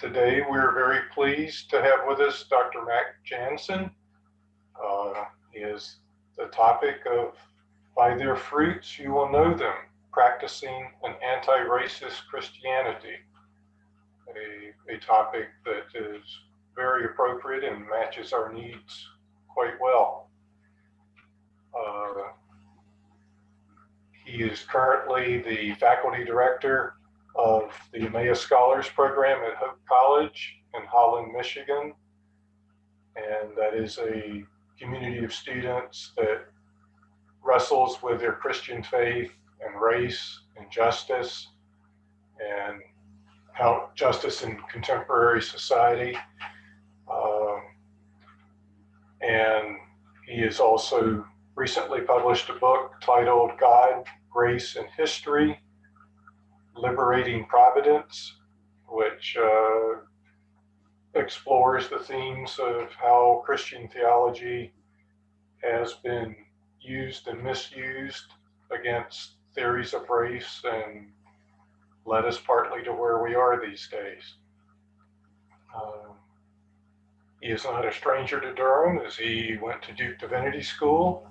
Today we're very pleased to have with us Dr. Matt Jantzen. Is the topic of By Their Fruits You Will Know Them, Practicing an Anti-Racist Christianity, a topic that is very appropriate and matches our needs quite well. He is currently the faculty director of the Emmaus Scholars Program at Hope College in Holland, Michigan. And that is a community of students that wrestles with their Christian faith and race and justice and how justice in contemporary society. And he has also recently published a book titled God, Grace, and History, Liberating Providence, which explores the themes of how Christian theology has been used and misused against theories of race and led us partly to where we are these days. He is not a stranger to Durham, as he went to Duke Divinity School,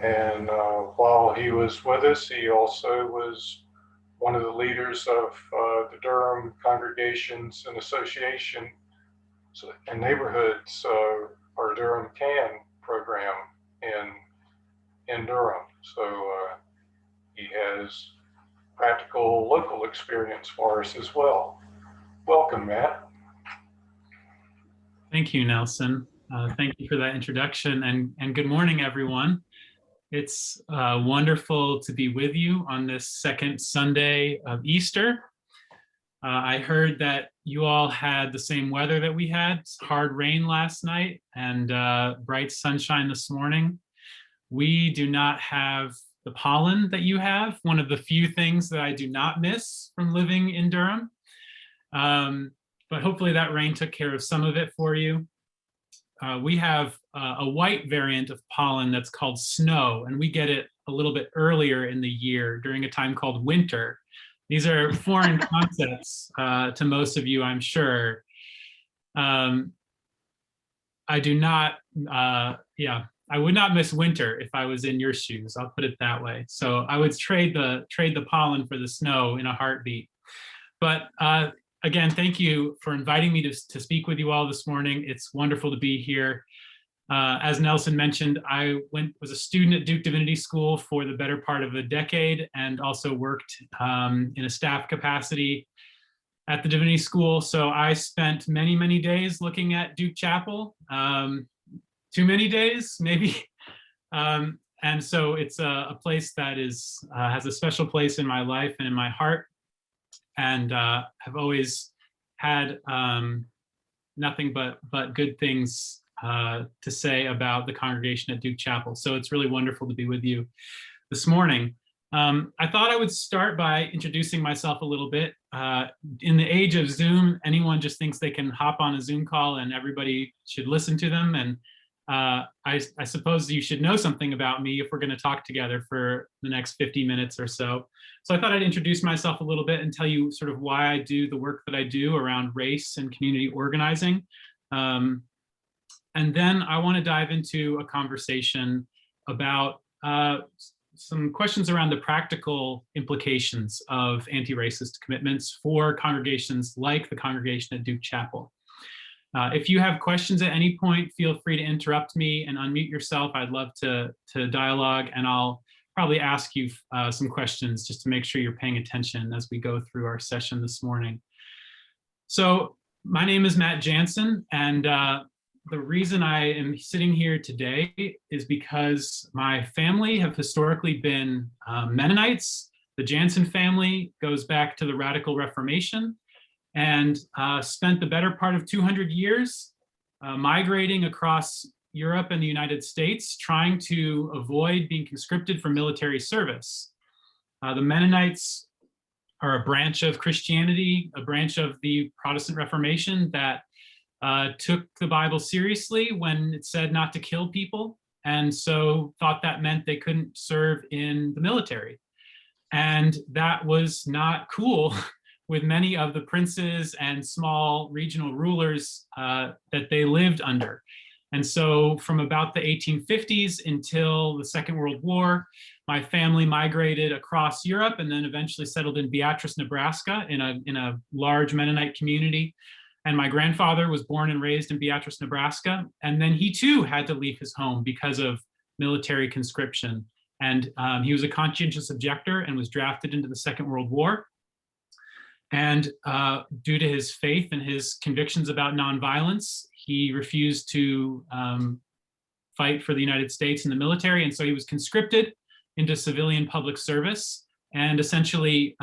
and while he was with us, he also was one of the leaders of the Durham Congregations and Association and Neighborhoods, our Durham CAN program in Durham. So he has practical local experience for us as well. Welcome, Matt. Thank you, Nelson. Thank you for that introduction, and good morning, everyone. It's wonderful to be with you on this second Sunday of Easter. I heard that you all had the same weather that we had, hard rain last night and bright sunshine this morning. We do not have the pollen that you have, one of the few things that I do not miss from living in Durham. But hopefully that rain took care of some of it for you. We have a white variant of pollen that's called snow, and we get it a little bit earlier in the year during a time called winter. These are foreign concepts to most of you, I'm sure. I do not, I would not miss winter if I was in your shoes, I'll put it that way. So I would trade the pollen for the snow in a heartbeat. But again, thank you for inviting me to speak with you all this morning. It's wonderful to be here. As Nelson mentioned, I was a student at Duke Divinity School for the better part of a decade and also worked in a staff capacity at the Divinity School. So I spent many, many days looking at Duke Chapel, too many days, maybe. And so it's a place that has a special place in my life and in my heart. And have always had nothing but good things to say about the congregation at Duke Chapel. So it's really wonderful to be with you this morning. I thought I would start by introducing myself a little bit. In the age of Zoom, anyone just thinks they can hop on a Zoom call and everybody should listen to them. And I suppose you should know something about me if we're going to talk together for the next 50 minutes or so. So I thought I'd introduce myself a little bit and tell you sort of why I do the work that I do around race and community organizing. And then I want to dive into a conversation about some questions around the practical implications of anti-racist commitments for congregations like the congregation at Duke Chapel. If you have questions at any point, feel free to interrupt me and unmute yourself. I'd love to dialogue, and I'll probably ask you some questions just to make sure you're paying attention as we go through our session this morning. So my name is Matt Jantzen, and the reason I am sitting here today is because my family have historically been Mennonites. The Jantzen family goes back to the Radical Reformation and spent the better part of 200 years migrating across Europe and the United States, trying to avoid being conscripted for military service. The Mennonites are a branch of Christianity, a branch of the Protestant Reformation that took the Bible seriously when it said not to kill people, and so thought that meant they couldn't serve in the military. And that was not cool with many of the princes and small regional rulers that they lived under. And so from about the 1850s until the Second World War, my family migrated across Europe and then eventually settled in Beatrice, Nebraska, in a large Mennonite community. And my grandfather was born and raised in Beatrice, Nebraska. And then he too had to leave his home because of military conscription. And he was a conscientious objector and was drafted into the Second World War. And due to his faith and his convictions about nonviolence, he refused to fight for the United States in the military. And so he was conscripted into civilian public service and essentially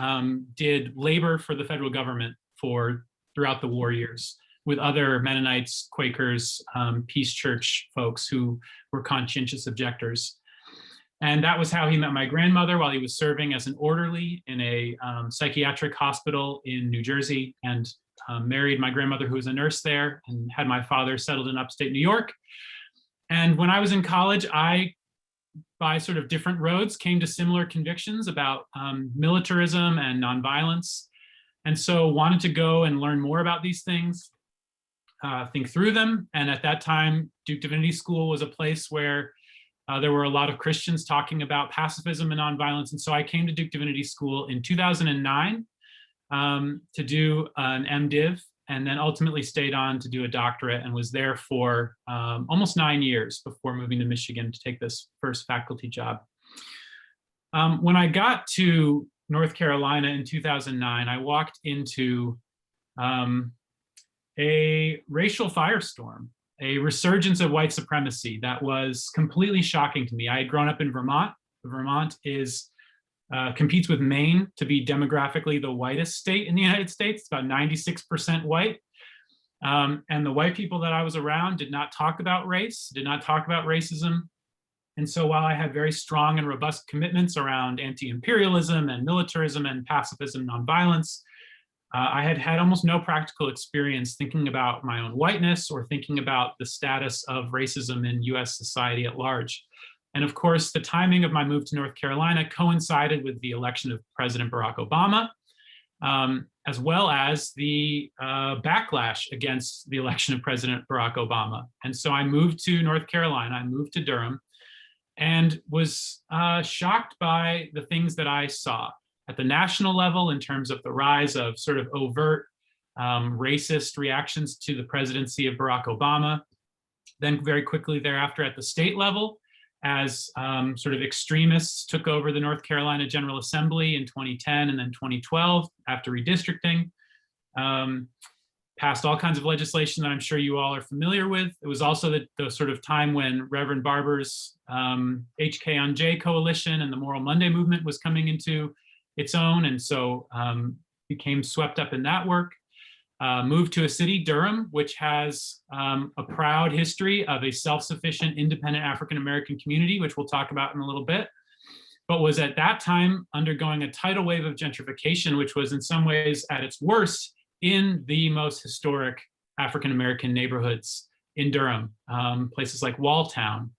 did labor for the federal government throughout the war years with other Mennonites, Quakers, Peace Church folks who were conscientious objectors. And that was how he met my grandmother while he was serving as an orderly in a psychiatric hospital in New Jersey, and married my grandmother, who was a nurse there, and had my father settled in upstate New York. And when I was in college, I, by sort of different roads, came to similar convictions about militarism and nonviolence. And so wanted to go and learn more about these things, think through them. And at that time, Duke Divinity School was a place where there were a lot of Christians talking about pacifism and nonviolence. And so I came to Duke Divinity School in 2009 to do an MDiv, and then ultimately stayed on to do a doctorate, and was there for almost 9 years before moving to Michigan to take this first faculty job. When I got to North Carolina in 2009, I walked into a racial firestorm, a resurgence of white supremacy that was completely shocking to me. I had grown up in Vermont. Vermont competes with Maine to be demographically the whitest state in the United States. It's about 96% white. And the white people that I was around did not talk about race, did not talk about racism. And so while I had very strong and robust commitments around anti-imperialism and militarism and pacifism, nonviolence, I had had almost no practical experience thinking about my own whiteness or thinking about the status of racism in US society at large. And of course, the timing of my move to North Carolina coincided with the election of President Barack Obama, as well as the backlash against the election of President Barack Obama. And so I moved to North Carolina, I moved to Durham, and was shocked by the things that I saw at the national level in terms of the rise of sort of overt racist reactions to the presidency of Barack Obama. Then very quickly thereafter at the state level, as sort of extremists took over the North Carolina General Assembly in 2010 and then 2012 after redistricting. Passed all kinds of legislation that I'm sure you all are familiar with. It was also the sort of time when Reverend Barber's HK on J coalition and the Moral Monday movement was coming into its own, and so became swept up in that work. Moved to a city, Durham, which has a proud history of a self-sufficient, independent African-American community, which we'll talk about in a little bit, but was at that time undergoing a tidal wave of gentrification, which was in some ways at its worst in the most historic African-American neighborhoods in Durham, places like Walltown,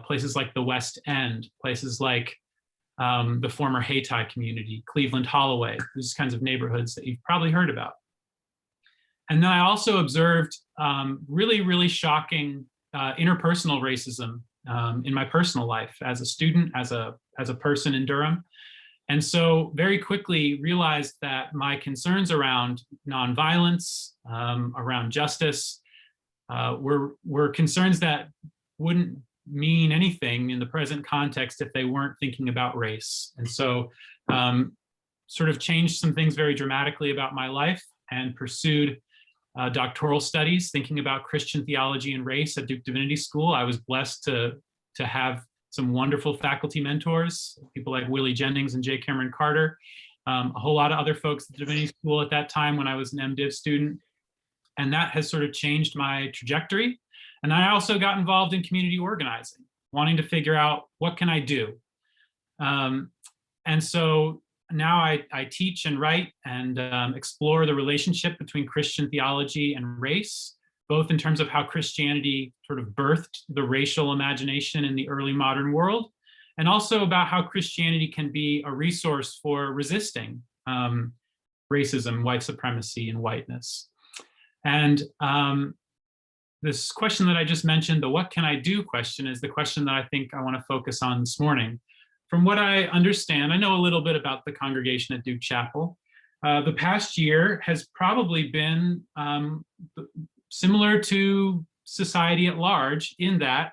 places like the West End, places like the former Hayti community, Cleveland Holloway, these kinds of neighborhoods that you've probably heard about. And then I also observed really, really shocking interpersonal racism in my personal life as a student, as a person in Durham. And so very quickly realized that my concerns around nonviolence, around justice, were concerns that wouldn't mean anything in the present context if they weren't thinking about race. And so sort of changed some things very dramatically about my life and pursued doctoral studies, thinking about Christian theology and race at Duke Divinity School. I was blessed to have some wonderful faculty mentors, people like Willie Jennings and J. Cameron Carter, a whole lot of other folks at Divinity School at that time when I was an MDiv student. And that has sort of changed my trajectory. And I also got involved in community organizing, wanting to figure out what can I do. And so now I teach and write and explore the relationship between Christian theology and race, both in terms of how Christianity sort of birthed the racial imagination in the early modern world, and also about how Christianity can be a resource for resisting racism, white supremacy, and whiteness. And this question that I just mentioned, the what can I do question, is the question that I think I want to focus on this morning. From what I understand, I know a little bit about the congregation at Duke Chapel. The past year has probably been similar to society at large in that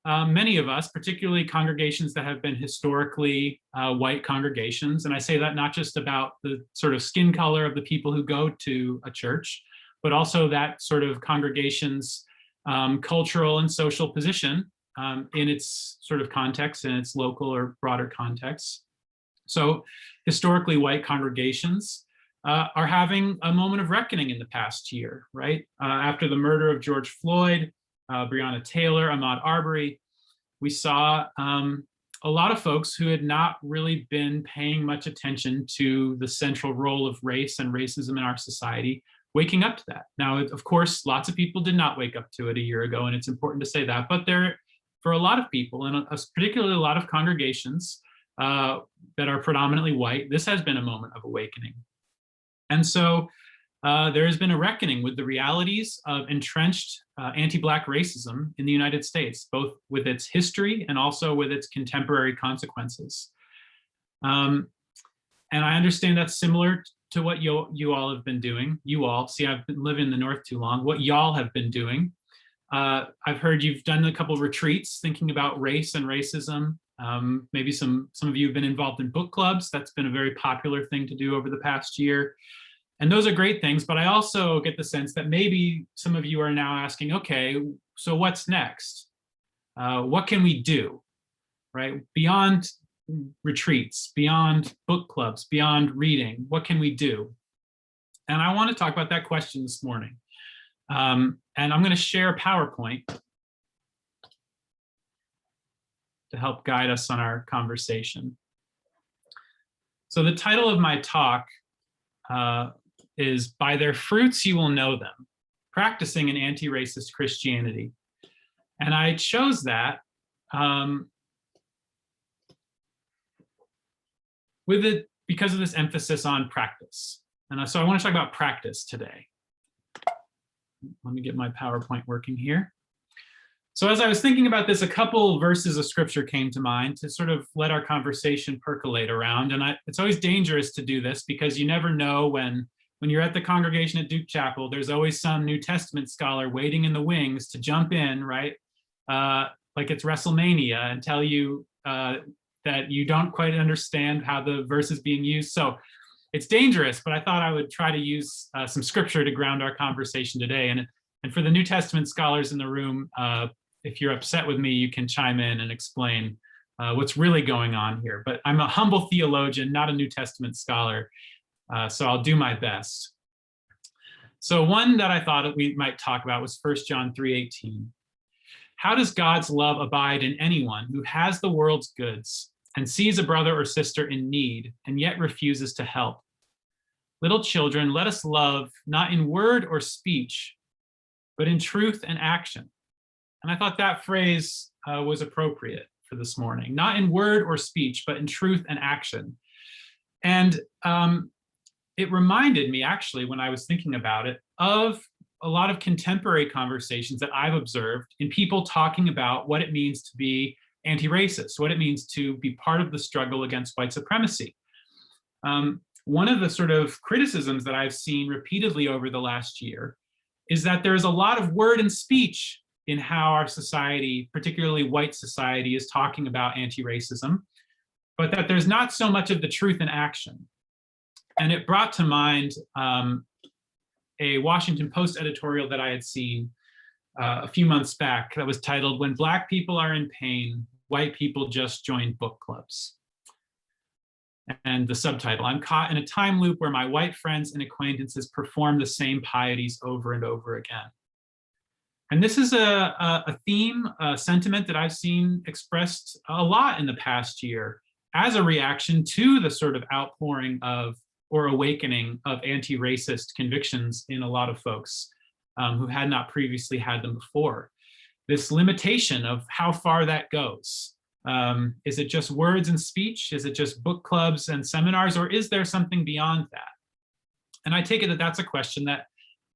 many of us, particularly congregations that have been historically white congregations, and I say that not just about the sort of skin color of the people who go to a church, but also that sort of congregation's cultural and social position in its sort of context, in its local or broader context. So historically white congregations are having a moment of reckoning in the past year, right? After the murder of George Floyd, Breonna Taylor, Ahmaud Arbery, we saw a lot of folks who had not really been paying much attention to the central role of race and racism in our society waking up to that. Now, of course, lots of people did not wake up to it a year ago, and it's important to say that, but for a lot of people, and particularly a lot of congregations that are predominantly white, this has been a moment of awakening. And so there has been a reckoning with the realities of entrenched anti-Black racism in the United States, both with its history and also with its contemporary consequences. And I understand that's similar to what you all have been doing. You all, see, I've been living in the North too long, what y'all have been doing. I've heard you've done a couple of retreats thinking about race and racism. Maybe some of you have been involved in book clubs. That's been a very popular thing to do over the past year. And those are great things, but I also get the sense that maybe some of you are now asking, okay, so what's next? What can we do, right? Beyond retreats, beyond book clubs, beyond reading, what can we do? And I want to talk about that question this morning. And I'm going to share a PowerPoint to help guide us on our conversation. So the title of my talk is "By Their Fruits You Will Know Them, Practicing an Anti-Racist Christianity." And I chose that because of this emphasis on practice. And so I want to talk about practice today. Let me get my PowerPoint working here. So as I was thinking about this, a couple verses of scripture came to mind to sort of let our conversation percolate around. And it's always dangerous to do this because you never know when you're at the congregation at Duke Chapel, there's always some New Testament scholar waiting in the wings to jump in, right? Like it's WrestleMania, and tell you that you don't quite understand how the verse is being used. So it's dangerous, but I thought I would try to use some scripture to ground our conversation today. And for the New Testament scholars in the room, if you're upset with me, you can chime in and explain what's really going on here. But I'm a humble theologian, not a New Testament scholar, so I'll do my best. So one that I thought we might talk about was 1 John 3:18. How does God's love abide in anyone who has the world's goods and sees a brother or sister in need and yet refuses to help? Little children, let us love not in word or speech, but in truth and action. And I thought that phrase was appropriate for this morning. Not in word or speech, but in truth and action. And it reminded me, actually, when I was thinking about it, of a lot of contemporary conversations that I've observed in people talking about what it means to be anti-racist, what it means to be part of the struggle against white supremacy. One of the sort of criticisms that I've seen repeatedly over the last year is that there's a lot of word and speech in how our society, particularly white society, is talking about anti-racism, but that there's not so much of the truth in action. And it brought to mind a Washington Post editorial that I had seen a few months back that was titled, "When Black People Are in Pain, White People Just Join Book Clubs." And the subtitle, "I'm caught in a time loop where my white friends and acquaintances perform the same pieties over and over again." And this is a theme, a sentiment that I've seen expressed a lot in the past year as a reaction to the sort of outpouring of or awakening of anti-racist convictions in a lot of folks who had not previously had them before. This limitation of how far that goes. Is it just words and speech? Is it just book clubs and seminars? Or is there something beyond that? And I take it that that's a question that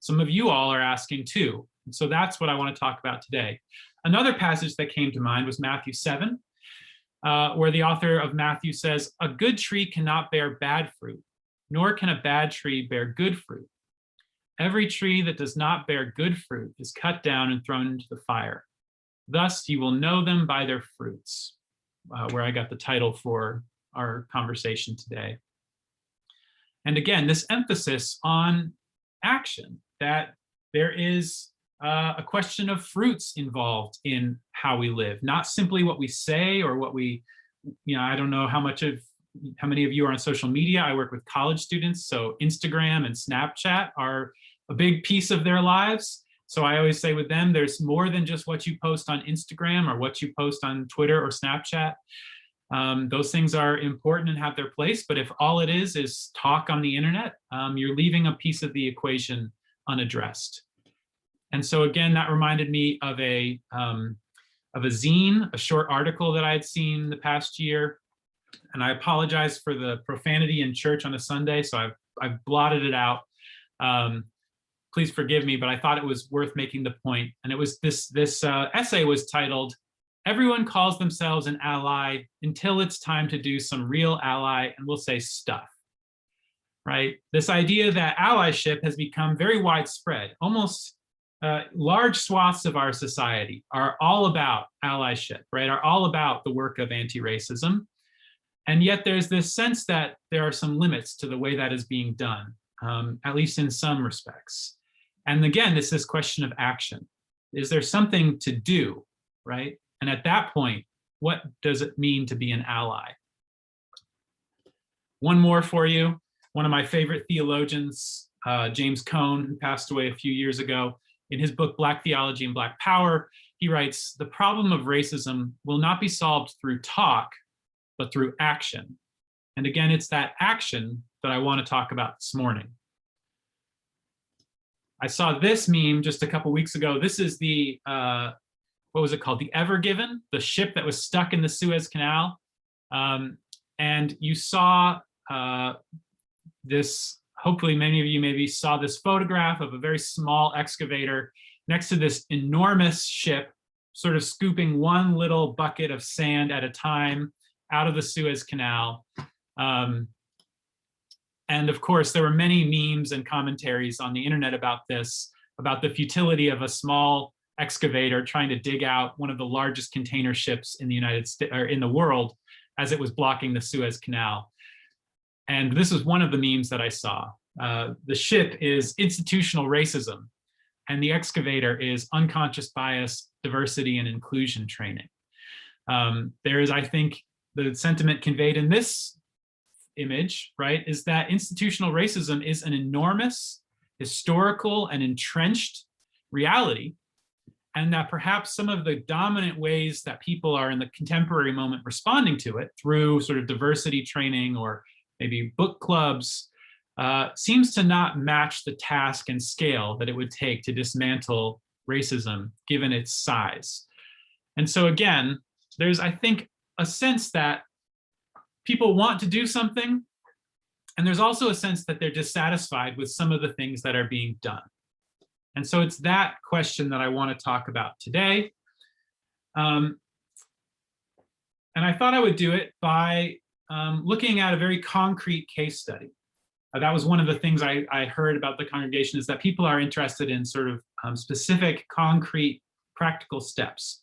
some of you all are asking too. And so that's what I want to talk about today. Another passage that came to mind was Matthew 7, where the author of Matthew says, "A good tree cannot bear bad fruit, nor can a bad tree bear good fruit. Every tree that does not bear good fruit is cut down and thrown into the fire. Thus you will know them by their fruits," where I got the title for our conversation today. And again, this emphasis on action, that there is a question of fruits involved in how we live, not simply what we say or what we, I don't know how many of you are on social media. I work with college students, so Instagram and Snapchat are a big piece of their lives. So I always say with them, there's more than just what you post on Instagram or what you post on Twitter or Snapchat. Those things are important and have their place, but if all it is talk on the internet, you're leaving a piece of the equation unaddressed. And so again, that reminded me of a zine, a short article that I had seen the past year. And I apologize for the profanity in church on a Sunday, so I've blotted it out. Please forgive me, but I thought it was worth making the point. And it was this essay was titled, "Everyone calls themselves an ally until it's time to do some real ally, and we'll say stuff." Right? This idea that allyship has become very widespread. Almost large swaths of our society are all about allyship, right? Are all about the work of anti-racism. And yet there's this sense that there are some limits to the way that is being done, at least in some respects. And again, it's this question of action. Is there something to do, right? And at that point, what does it mean to be an ally? One more for you. One of my favorite theologians, James Cone, who passed away a few years ago, in his book, Black Theology and Black Power, he writes, "The problem of racism will not be solved through talk, but through action." And again, it's that action that I want to talk about this morning. I saw this meme just a couple weeks ago. This is the, what was it called? The Ever Given, the ship that was stuck in the Suez Canal. And you saw this, hopefully many of you maybe saw this photograph of a very small excavator next to this enormous ship, sort of scooping one little bucket of sand at a time out of the Suez Canal. And of course, there were many memes and commentaries on the internet about this, about the futility of a small excavator trying to dig out one of the largest container ships in the United States, or in the world, as it was blocking the Suez Canal. And this is one of the memes that I saw. The ship is institutional racism, and the excavator is unconscious bias, diversity, and inclusion training. There is, I think, the sentiment conveyed in this image, right, is that institutional racism is an enormous, historical, and entrenched reality, and that perhaps some of the dominant ways that people are in the contemporary moment responding to it through sort of diversity training or maybe book clubs seems to not match the task and scale that it would take to dismantle racism given its size. And so again, there's, I think, a sense that people want to do something, and there's also a sense that they're dissatisfied with some of the things that are being done. And so it's that question that I want to talk about today. And I thought I would do it by looking at a very concrete case study. That was one of the things I heard about the congregation, is that people are interested in sort of specific, concrete, practical steps.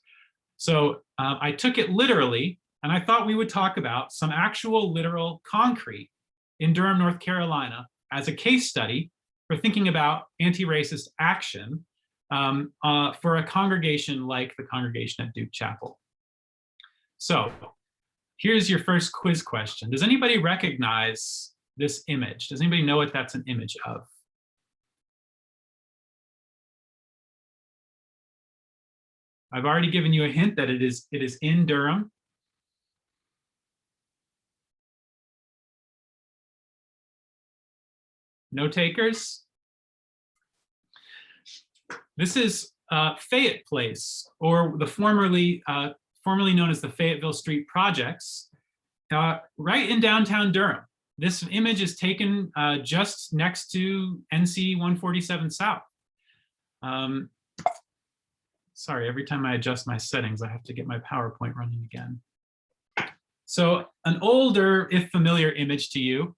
So I took it literally, and I thought we would talk about some actual literal concrete in Durham, North Carolina, as a case study for thinking about anti-racist action for a congregation like the congregation at Duke Chapel. So here's your first quiz question. Does anybody recognize this image? Does anybody know what that's an image of? I've already given you a hint that it is in Durham. No takers? This is Fayette Place, or the formerly known as the Fayetteville Street Projects, right in downtown Durham. this image is taken just next to NC 147 South. Sorry, every time I adjust my settings, I have to get my PowerPoint running again. So an older, if familiar image to you,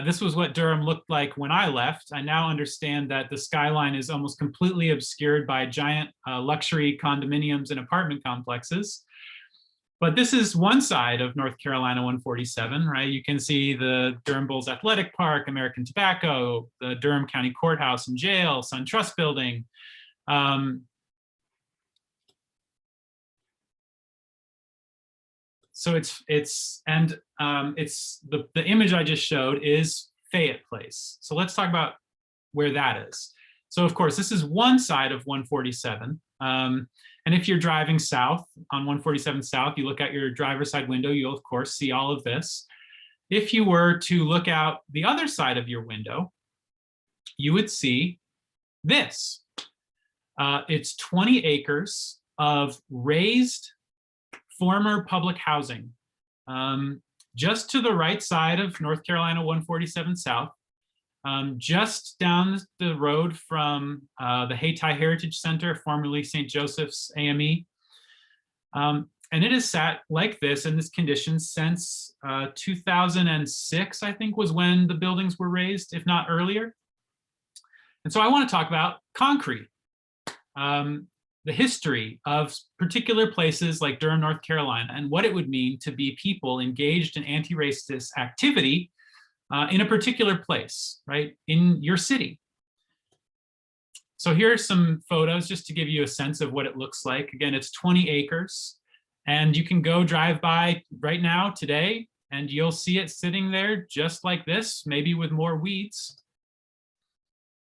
this was what Durham looked like when I left. I now understand that the skyline is almost completely obscured by giant luxury condominiums and apartment complexes. But this is one side of North Carolina 147, right? You can see the Durham Bulls Athletic Park, American Tobacco, the Durham County Courthouse and Jail, Sun Trust Building. So it's the image I just showed is Fayette Place. So let's talk about where that is. So of course, this is one side of 147. And if you're driving south on 147 South, you look out your driver's side window, you'll of course see all of this. If you were to look out the other side of your window, you would see this. It's 20 acres of raised former public housing, just to the right side of North Carolina 147 South, just down the road from the Hayti Heritage Center, formerly St. Joseph's AME. And it has sat like this in this condition since 2006, I think, was when the buildings were raised, if not earlier. And so I want to talk about concrete. The history of particular places like Durham, North Carolina, and what it would mean to be people engaged in anti-racist activity in a particular place, right, in your city. So here are some photos just to give you a sense of what it looks like. Again, it's 20 acres, and you can go drive by right now today, and you'll see it sitting there just like this, maybe with more weeds.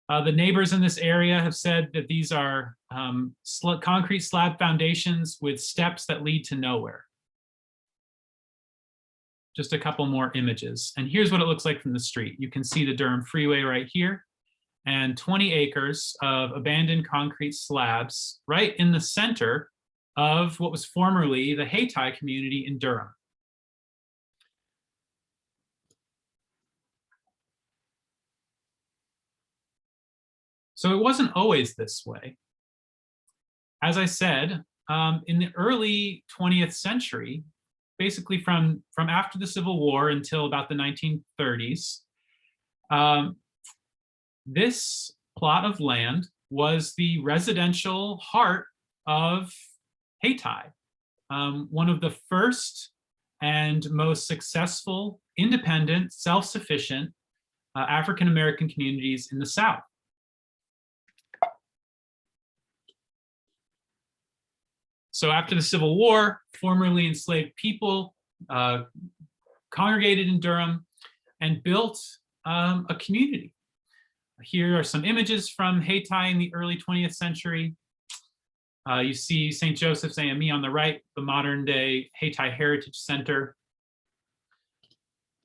The neighbors in this area have said that these are concrete slab foundations with steps that lead to nowhere. Just a couple more images. And here's what it looks like from the street. You can see the Durham Freeway right here, and 20 acres of abandoned concrete slabs right in the center of what was formerly the Hayti community in Durham. So it wasn't always this way. As I said, in the early 20th century, basically from after the Civil War until about the 1930s, this plot of land was the residential heart of Hayti, one of the first and most successful, independent, self-sufficient African-American communities in the South. So after the Civil War, formerly enslaved people congregated in Durham and built a community. Here are some images from Hayti in the early 20th century. You see St. Joseph's AME on the right, the modern day Hayti Heritage Center.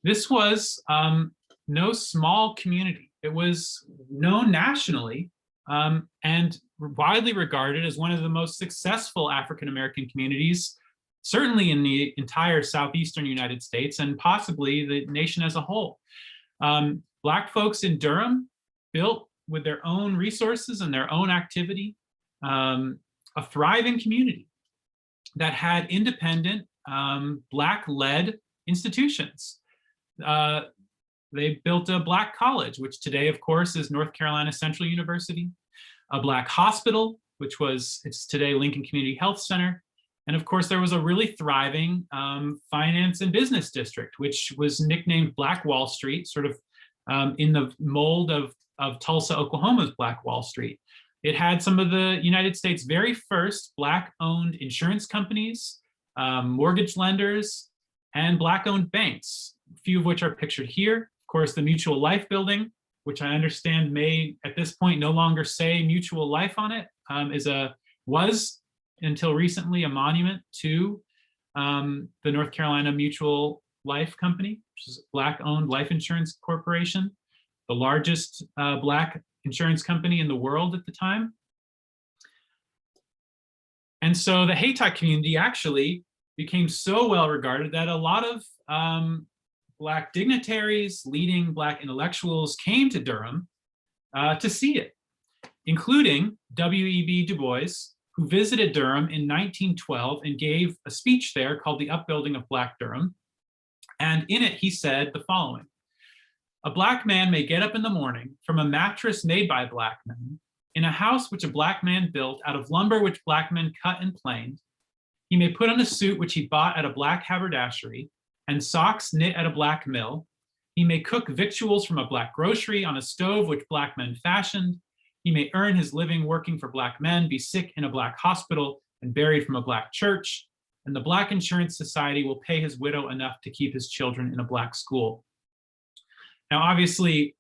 This was no small community. It was known nationally and widely regarded as one of the most successful African-American communities, certainly in the entire southeastern United States and possibly the nation as a whole. Black folks in Durham built with their own resources and their own activity, a thriving community that had independent, Black-led institutions. They built a Black college, which today, of course, is North Carolina Central University, a Black hospital, which was, it's today Lincoln Community Health Center. And of course, there was a really thriving finance and business district, which was nicknamed Black Wall Street, sort of in the mold of Tulsa, Oklahoma's Black Wall Street. It had some of the United States' very first Black-owned insurance companies, mortgage lenders, and Black-owned banks, a few of which are pictured here. Of course, the Mutual Life building, which I understand may at this point no longer say Mutual Life on it, was until recently a monument to the North Carolina Mutual Life Company, which is a Black-owned life insurance corporation, the largest Black insurance company in the world at the time. And so the Hayti community actually became so well regarded that a lot of Black dignitaries, leading Black intellectuals came to Durham to see it, including W.E.B. Du Bois, who visited Durham in 1912 and gave a speech there called The Upbuilding of Black Durham. And in it, he said the following: "A Black man may get up in the morning from a mattress made by Black men, in a house which a Black man built out of lumber which Black men cut and planed. He may put on a suit which he bought at a Black haberdashery, and socks knit at a Black mill. He may cook victuals from a Black grocery on a stove which Black men fashioned. He may earn his living working for Black men, be sick in a Black hospital, and buried from a Black church. And the Black Insurance Society will pay his widow enough to keep his children in a Black school." Now, obviously,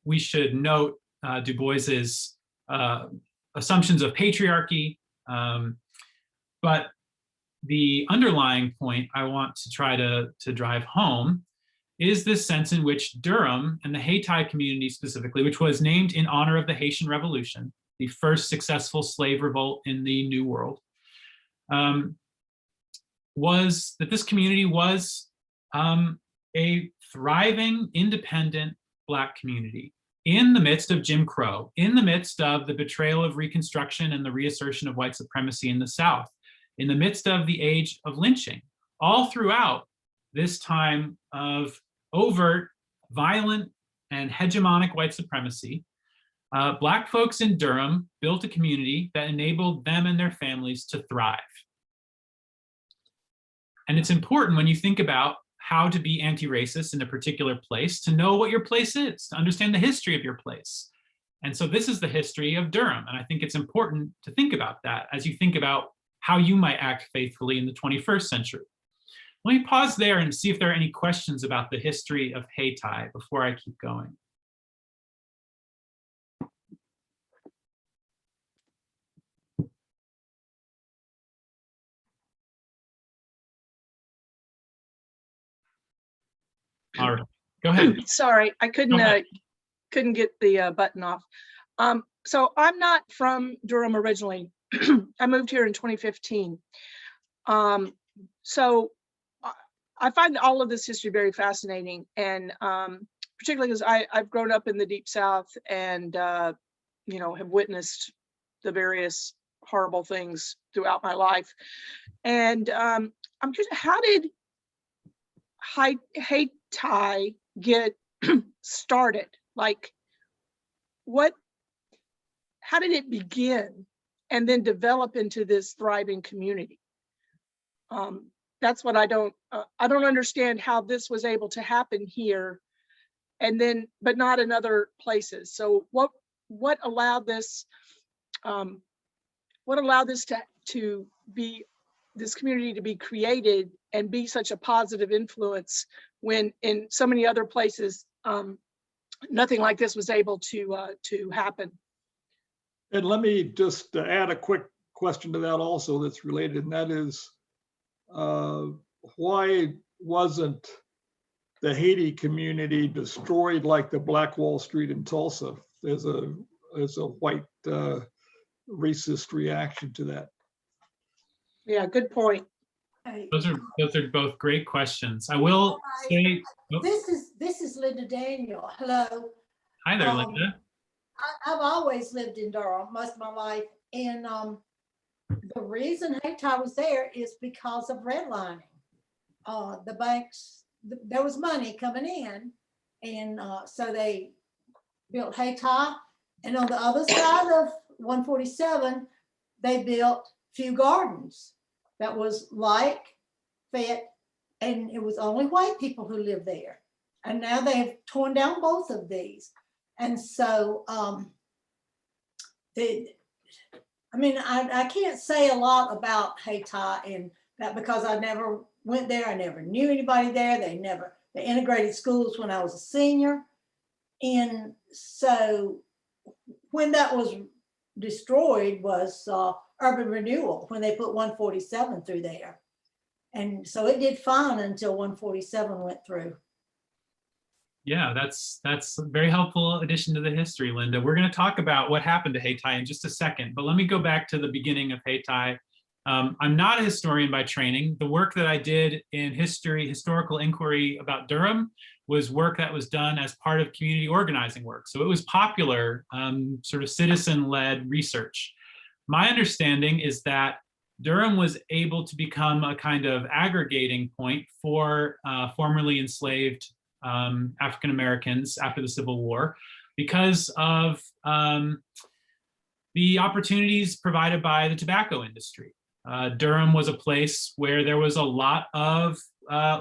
we should note Du Bois's assumptions of patriarchy, but the underlying point I want to try to drive home is this sense in which Durham and the Hayti community specifically, which was named in honor of the Haitian Revolution, the first successful slave revolt in the New World, was that this community was a thriving, independent Black community in the midst of Jim Crow, in the midst of the betrayal of Reconstruction and the reassertion of white supremacy in the South, in the midst of the age of lynching. All throughout this time of overt, violent, and hegemonic white supremacy, Black folks in Durham built a community that enabled them and their families to thrive. And it's important when you think about how to be anti-racist in a particular place to know what your place is, to understand the history of your place. And so this is the history of Durham. And I think it's important to think about that as you think about how you might act faithfully in the 21st century. Let me pause there and see if there are any questions about the history of Hayti before I keep going. All right, go ahead. Sorry, I couldn't get the button off. So I'm not from Durham originally. I moved here in 2015. So I find all of this history very fascinating, and particularly because I've grown up in the Deep South and you know, have witnessed the various horrible things throughout my life. And I'm curious, how did Hayti get started? Like, how did it begin and then develop into this thriving community? That's what I don't understand, how this was able to happen here and then, but not in other places. So what allowed this, to be, this community to be created and be such a positive influence when in so many other places, nothing like this was able to happen? And let me just add a quick question to that also that's related, and that is, why wasn't the Haiti community destroyed like the Black Wall Street in Tulsa? There's a white racist reaction to that. Yeah, good point. Those are both great questions. I will say, oh, This is Linda Daniel. Hello. Hi there, Linda. I've always lived in Durham most of my life, and the reason Hayti was there is because of redlining. The banks, there was money coming in, and so they built Hayti. And on the other side of 147, they built Few Gardens that was like fit, and it was only white people who lived there. And now they have torn down both of these. And so, I can't say a lot about Hayti and that because I never went there. I never knew anybody there. They integrated schools when I was a senior. And so when that was destroyed was urban renewal, when they put 147 through there. And so it did fine until 147 went through. Yeah, that's a very helpful addition to the history, Linda. We're going to talk about what happened to Hayti in just a second, but let me go back to the beginning of Hayti I'm not a historian by training. The work that I did in historical inquiry about Durham was work that was done as part of community organizing work. So it was popular, sort of citizen-led research. My understanding is that Durham was able to become a kind of aggregating point for formerly enslaved African Americans after the Civil War because of the opportunities provided by the tobacco industry. Durham was a place where there was a lot of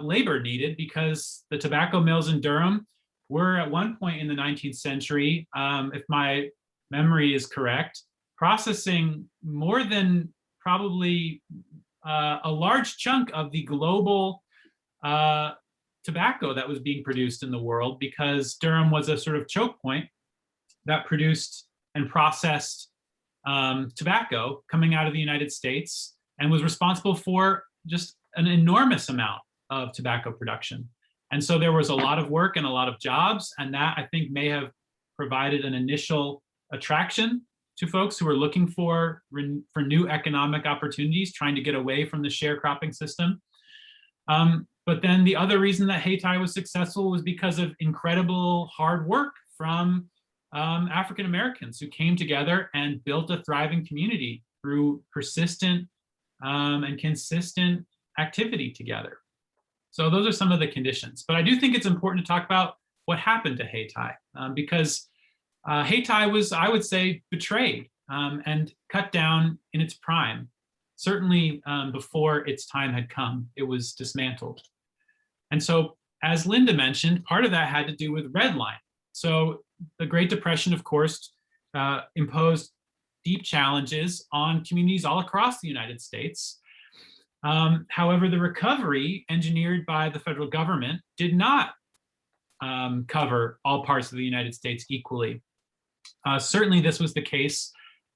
labor needed because the tobacco mills in Durham were at one point in the 19th century, if my memory is correct, processing more than probably a large chunk of the global tobacco that was being produced in the world, because Durham was a sort of choke point that produced and processed tobacco coming out of the United States and was responsible for just an enormous amount of tobacco production. And so there was a lot of work and a lot of jobs, and that I think may have provided an initial attraction to folks who were looking for new economic opportunities, trying to get away from the sharecropping system. But then the other reason that Hayti was successful was because of incredible hard work from African Americans who came together and built a thriving community through persistent and consistent activity together. So those are some of the conditions. But I do think it's important to talk about what happened to Hayti, because Hayti was, I would say, betrayed and cut down in its prime. Certainly before its time had come, it was dismantled. And so, as Linda mentioned, part of that had to do with redlining. So the Great Depression, of course, imposed deep challenges on communities all across the United States. However, the recovery engineered by the federal government did not cover all parts of the United States equally. Certainly, this was the case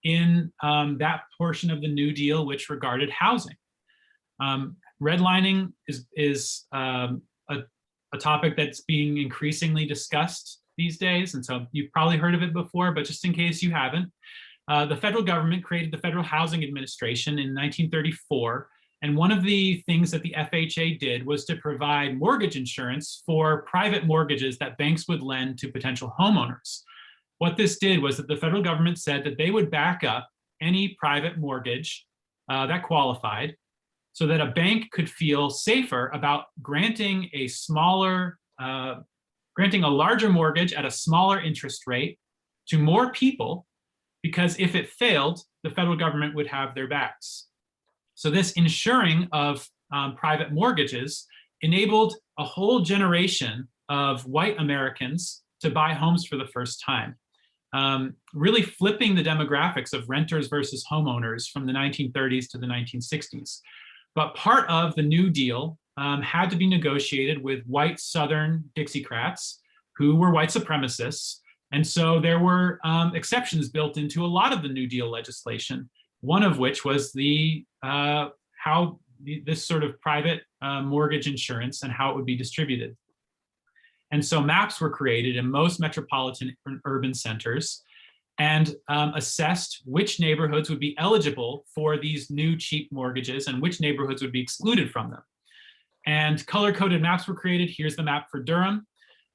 in that portion of the New Deal which regarded housing. Redlining is a topic that's being increasingly discussed these days, and so you've probably heard of it before, but just in case you haven't, the federal government created the Federal Housing Administration in 1934, and one of the things that the FHA did was to provide mortgage insurance for private mortgages that banks would lend to potential homeowners. What this did was that the federal government said that they would back up any private mortgage that qualified, so that a bank could feel safer about granting a larger mortgage at a smaller interest rate to more people, because if it failed, the federal government would have their backs. So this insuring of private mortgages enabled a whole generation of white Americans to buy homes for the first time, really flipping the demographics of renters versus homeowners from the 1930s to the 1960s. But part of the New Deal had to be negotiated with white Southern Dixiecrats who were white supremacists. And so there were exceptions built into a lot of the New Deal legislation, one of which was how this sort of private mortgage insurance and how it would be distributed. And so maps were created in most metropolitan urban centers and assessed which neighborhoods would be eligible for these new cheap mortgages and which neighborhoods would be excluded from them. And color-coded maps were created. Here's the map for Durham.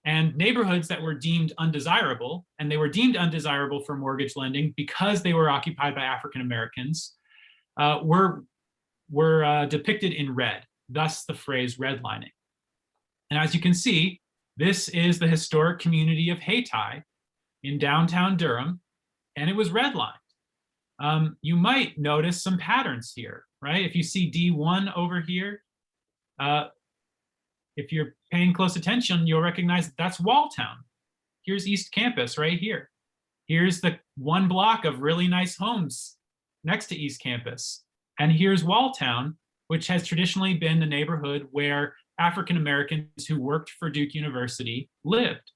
And neighborhoods that were deemed undesirable, and they were deemed undesirable for mortgage lending because they were occupied by African Americans, were depicted in red, thus the phrase redlining. And as you can see, this is the historic community of Hayti in downtown Durham, and it was redlined. You might notice some patterns here, right? If you see D1 over here, if you're paying close attention, you'll recognize that that's Walltown. Here's East Campus right here. Here's the one block of really nice homes next to East Campus. And here's Walltown, which has traditionally been the neighborhood where African Americans who worked for Duke University lived.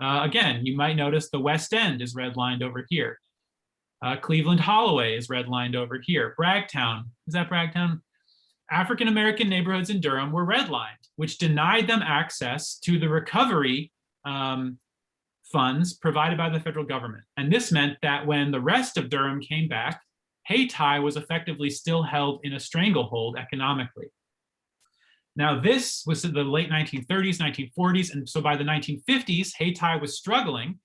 Again, you might notice the West End is redlined over here. Cleveland Holloway is redlined over here. Bragtown, is that Bragtown? African American neighborhoods in Durham were redlined, which denied them access to the recovery funds provided by the federal government. And this meant that when the rest of Durham came back, Hayti was effectively still held in a stranglehold economically. Now, this was in the late 1930s, 1940s, and so by the 1950s, Hayti was struggling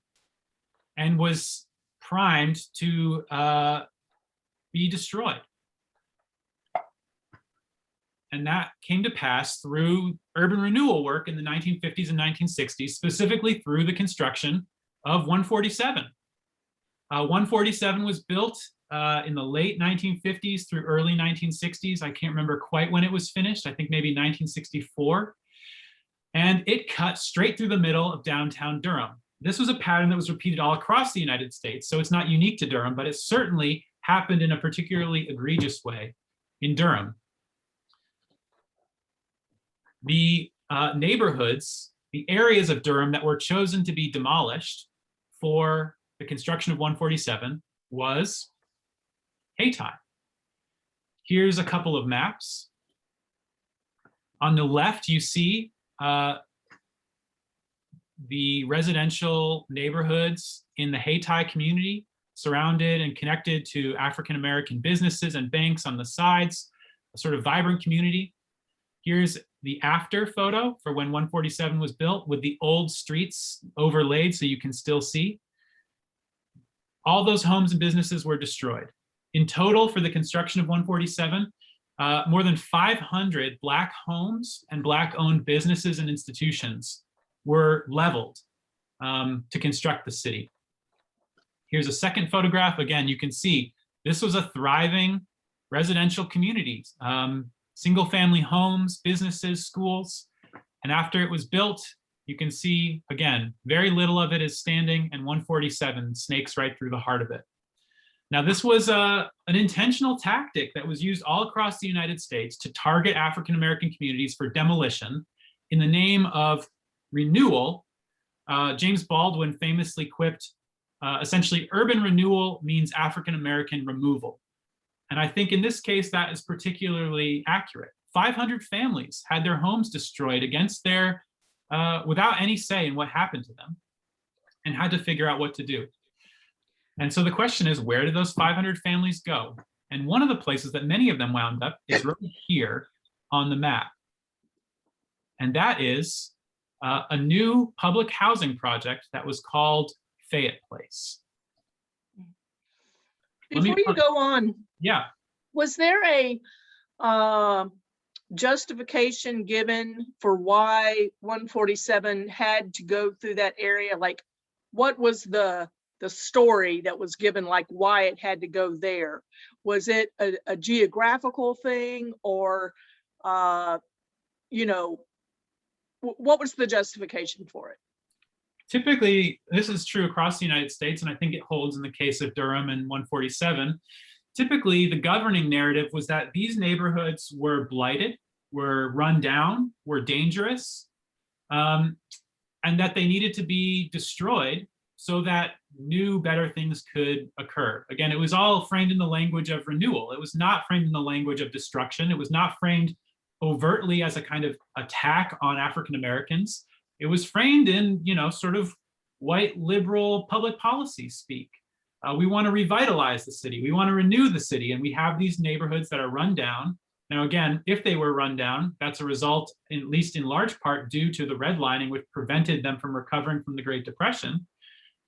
and was primed to be destroyed. And that came to pass through urban renewal work in the 1950s and 1960s, specifically through the construction of 147. 147 was built in the late 1950s through early 1960s. I can't remember quite when it was finished. I think maybe 1964. And it cut straight through the middle of downtown Durham. This was a pattern that was repeated all across the United States, so it's not unique to Durham, but it certainly happened in a particularly egregious way in Durham. The neighborhoods, the areas of Durham that were chosen to be demolished for the construction of 147 was Hayti. Here's a couple of maps. On the left, you see the residential neighborhoods in the Hayti community, surrounded and connected to African-American businesses and banks on the sides, a sort of vibrant community. Here's the after photo for when 147 was built with the old streets overlaid so you can still see. All those homes and businesses were destroyed. In total, for the construction of 147, more than 500 Black homes and Black-owned businesses and institutions were leveled to construct the city. Here's a second photograph. Again, you can see this was a thriving residential community, single-family homes, businesses, schools. And after it was built, you can see, again, very little of it is standing, and 147 snakes right through the heart of it. Now, this was an intentional tactic that was used all across the United States to target African-American communities for demolition in the name of renewal. James Baldwin famously quipped, essentially, urban renewal means African-American removal. And I think in this case, that is particularly accurate. 500 families had their homes destroyed against their, without any say in what happened to them, and had to figure out what to do. And so the question is, where did those 500 families go? And one of the places that many of them wound up is right here on the map. And that is a new public housing project that was called Fayette Place. Before you go on, yeah, was there a justification given for why 147 had to go through that area? Like, what was the story that was given, like why it had to go there? Was it a geographical thing, or you know, what was the justification for it? Typically, this is true across the United States, and I think it holds in the case of Durham and 147. Typically, the governing narrative was that these neighborhoods were blighted, were run down, were dangerous, and that they needed to be destroyed so that new, better things could occur. Again, it was all framed in the language of renewal. It was not framed in the language of destruction. It was not framed overtly as a kind of attack on African Americans. It was framed in, you know, sort of white liberal public policy speak. We want to revitalize the city. We want to renew the city. And we have these neighborhoods that are run down. Now, again, if they were run down, that's a result, at least in large part, due to the redlining, which prevented them from recovering from the Great Depression.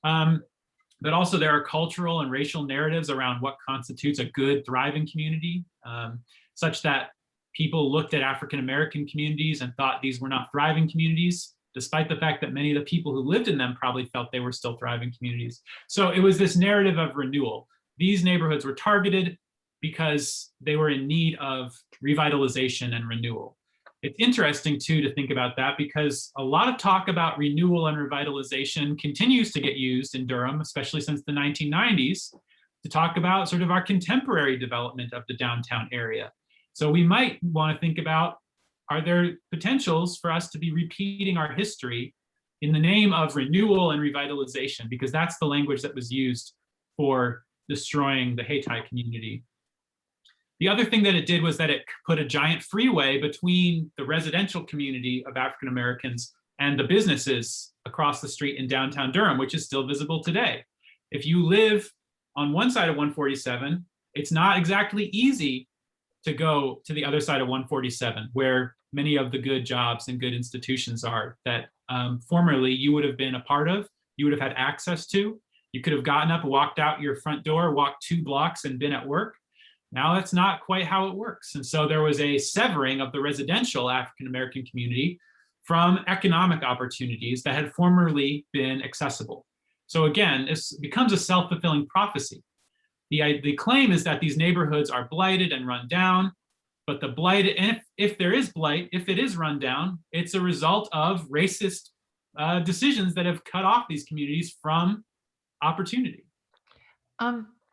But also there are cultural and racial narratives around what constitutes a good, thriving community, such that people looked at African-American communities and thought these were not thriving communities, despite the fact that many of the people who lived in them probably felt they were still thriving communities. So it was this narrative of renewal. These neighborhoods were targeted because they were in need of revitalization and renewal. It's interesting too to think about that, because a lot of talk about renewal and revitalization continues to get used in Durham, especially since the 1990s, to talk about sort of our contemporary development of the downtown area. So we might want to think about, are there potentials for us to be repeating our history in the name of renewal and revitalization? Because that's the language that was used for destroying the Hayti community. The other thing that it did was that it put a giant freeway between the residential community of African Americans and the businesses across the street in downtown Durham, which is still visible today. If you live on one side of 147, it's not exactly easy to go to the other side of 147, where many of the good jobs and good institutions are that formerly you would have been a part of, you would have had access to. You could have gotten up, walked out your front door, walked 2 blocks and been at work. Now that's not quite how it works. And so there was a severing of the residential African-American community from economic opportunities that had formerly been accessible. So again, it becomes a self-fulfilling prophecy. The claim is that these neighborhoods are blighted and run down, but the blight, and if there is blight, if it is run down, it's a result of racist decisions that have cut off these communities from opportunity.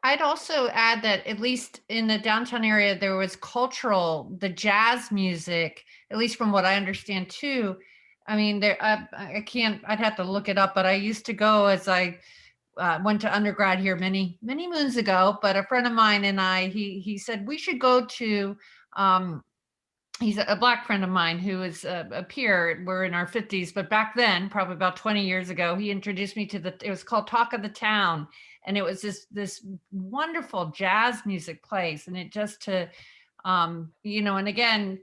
I'd also add that at least in the downtown area, there was the jazz music, at least from what I understand too. I mean, I'd have to look it up, but I used to go as I went to undergrad here many moons ago, but a friend of mine and I, he said we should go to, he's a Black friend of mine who is a peer. We're in our 50s, but back then, probably about 20 years ago, he introduced me to it was called Talk of the Town. And it was this wonderful jazz music place. And it just and again,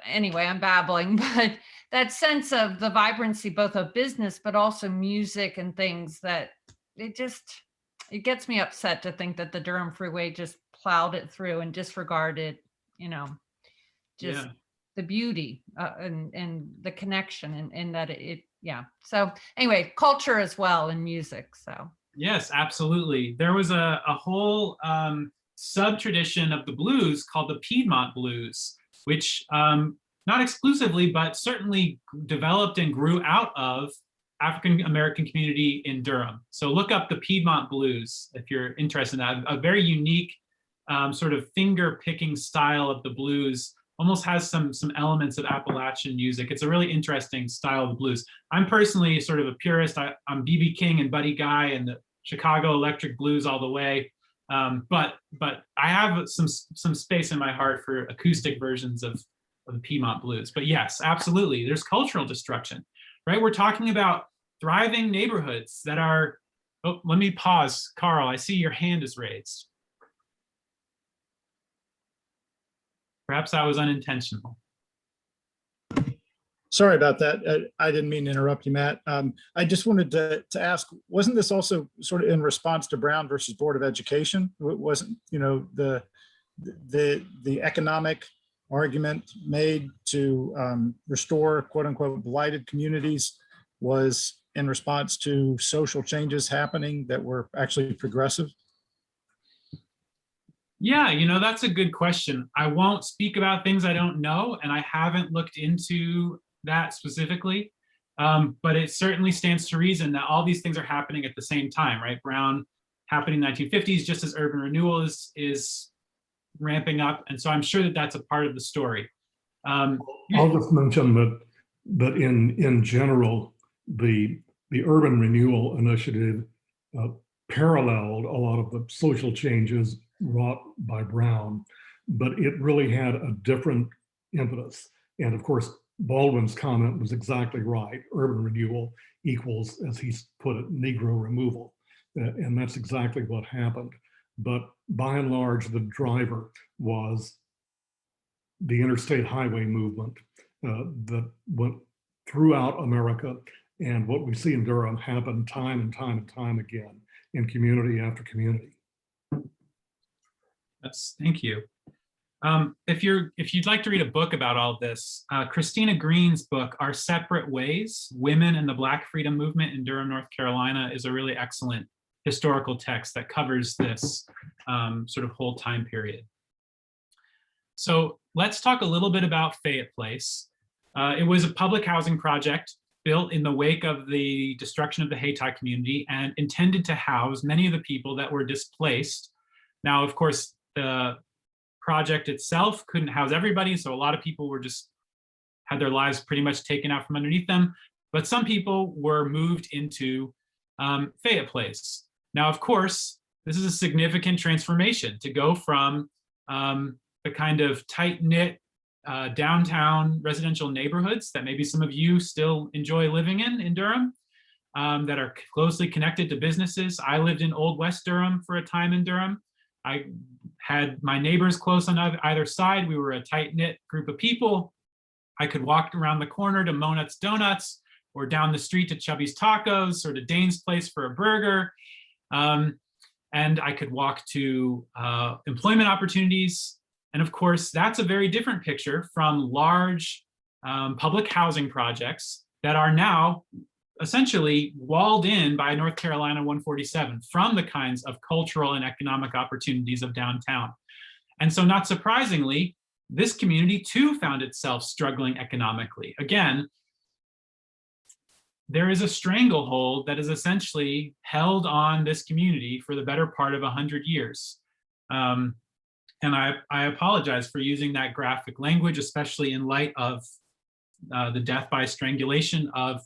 anyway, I'm babbling, but that sense of the vibrancy, both of business, but also music and things that it gets me upset to think that the Durham Freeway just plowed it through and disregarded, the beauty and the connection and that yeah. So anyway, culture as well and music, so. Yes, absolutely. There was a whole sub-tradition of the blues called the Piedmont Blues, which not exclusively, but certainly developed and grew out of African-American community in Durham. So look up the Piedmont Blues if you're interested in that. A very unique sort of finger-picking style of the blues, almost has some elements of Appalachian music. It's a really interesting style of the blues. I'm personally sort of a purist. I'm B.B. King and Buddy Guy and the Chicago Electric Blues all the way. But I have some space in my heart for acoustic versions of the Piedmont Blues. But yes, absolutely. There's cultural destruction, right? We're talking about thriving neighborhoods that are, oh, let me pause. Carl, I see your hand is raised. Perhaps that was unintentional. Sorry about that. I didn't mean to interrupt you, Matt. I just wanted to ask, wasn't this also sort of in response to Brown versus Board of Education? Wasn't, the economic argument made to restore quote unquote blighted communities was in response to social changes happening that were actually progressive? Yeah, that's a good question. I won't speak about things I don't know, and I haven't looked into that specifically, but it certainly stands to reason that all these things are happening at the same time, right? Brown happening in the 1950s, just as urban renewal is ramping up, and so I'm sure that that's a part of the story. I'll just mention that in general, the urban renewal initiative paralleled a lot of the social changes wrought by Brown, but it really had a different impetus. And of course, Baldwin's comment was exactly right. Urban renewal equals, as he put it, Negro removal. And that's exactly what happened. But by and large, the driver was the interstate highway movement that went throughout America. And what we see in Durham happened time and time and time again in community after community. Yes, thank you. If you'd like to read a book about all this, Christina Green's book, Our Separate Ways, Women and the Black Freedom Movement in Durham, North Carolina, is a really excellent historical text that covers this sort of whole time period. So let's talk a little bit about Fayette Place. It was a public housing project built in the wake of the destruction of the Hayti community and intended to house many of the people that were displaced. Now, of course, the project itself couldn't house everybody, so a lot of people had their lives pretty much taken out from underneath them, but some people were moved into Fayette Place. Now, of course, this is a significant transformation to go from the kind of tight-knit downtown residential neighborhoods that maybe some of you still enjoy living in Durham, that are closely connected to businesses. I lived in Old West Durham for a time in Durham. I had my neighbors close on either side. We were a tight-knit group of people. I could walk around the corner to Monut's Donuts, or down the street to Chubby's Tacos, or to Dane's Place for a burger. And I could walk to employment opportunities. And of course, that's a very different picture from large public housing projects that are now essentially walled in by North Carolina 147 from the kinds of cultural and economic opportunities of downtown. And so, not surprisingly, this community too found itself struggling economically. Again, there is a stranglehold that is essentially held on this community for the better part of 100 years. And I apologize for using that graphic language, especially in light of the death by strangulation of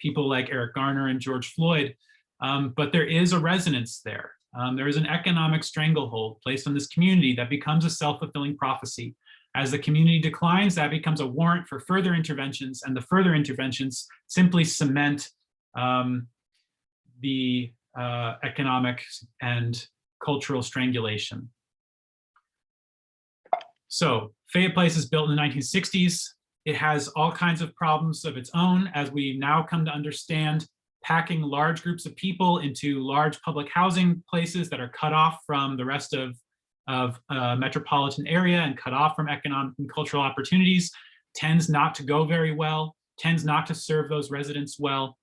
people like Eric Garner and George Floyd. But there is a resonance there. There is an economic stranglehold placed on this community that becomes a self-fulfilling prophecy. As the community declines, that becomes a warrant for further interventions, and the further interventions simply cement the economic and cultural strangulation. So Fayette Place is built in the 1960s. It has all kinds of problems of its own, as we now come to understand. Packing large groups of people into large public housing places that are cut off from the rest of metropolitan area and cut off from economic and cultural opportunities tends not to go very well, tends not to serve those residents well.